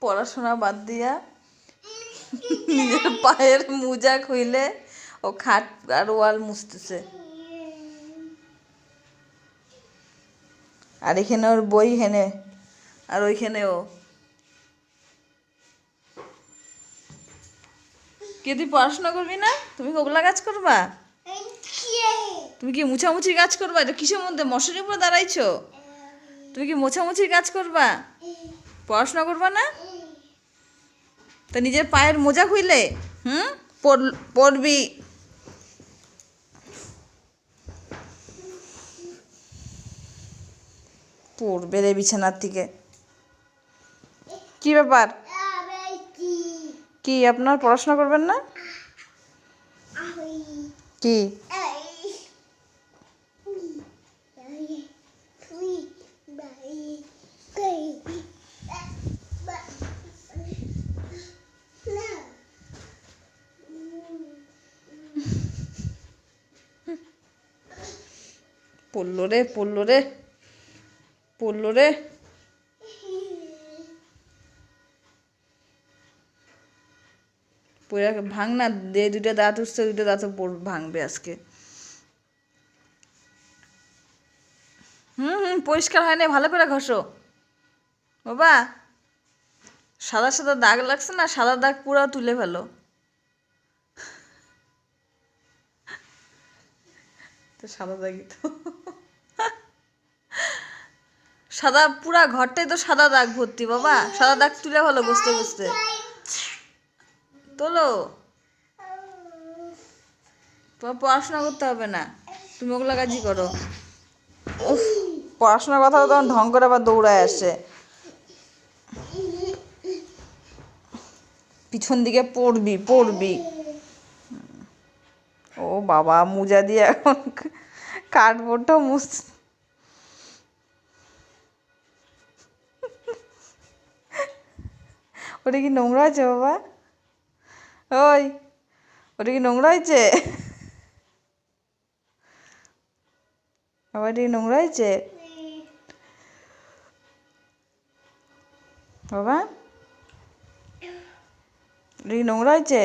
পড়াশোনা বাদ দিয়া নিজের পায়ের মোজা খুইলে ও খাট আর ওয়াল মুছতেছে। আর এখানে ওর বই হেনে, আর ওইখানেও। কে তুই পড়াশোনা করবি না? তুমি ওগুলা কাজ করবা? তুমি কি মুছামুছির কাজ করবা? এটা কিসের মধ্যে মশারির উপরে দাঁড়াইছো? তুমি কি মোছামুছির কাজ করবা? পড়াশোনা করবা না? তা নিজের পায়ের মোজা খুইলে পড়বি। পড়বে রে বিছানার থেকে। কি ব্যাপার? কি আপনার পড়াশোনা করবেন না? কি পড়লো রে, পড়লো রে, পড়লো রে। পুরা ভাঙ না, দে দুইটা দাঁত উঠছে, দুইটা দাঁত ভাঙবে আজকে। পরিষ্কার হয় না, ভালো করে ঘষো বাবা। সাদা সাদা দাগ লাগছে না, সাদা দাগ পুরো তুলে ফেলো। তো সাদা দাগই তো, সাদা পুরা ঘরটাই তো সাদা দাগ ভর্তি বাবা। সাদা দাগ তুলে ফেলো বসতে বসতে। তোলো, তোমার পড়াশোনা করতে হবে না, তুমি ওগুলো কাজই করো। পড়াশোনার কথা তখন ঢং করে আবার দৌড়ায় আসে পিছন দিকে। পড়বি পড়বি। ও বাবা, মোজা দিয়ে এখন কার্ডবোর্ডটা মুছ। ওটা কি নোংরা হয়েছে বাবা? ওই, ওটা কি নোংরা হয়েছে বাবা? এটা কি নোংরা হয়েছে বাবা? এটা কি নোংরা হয়েছে?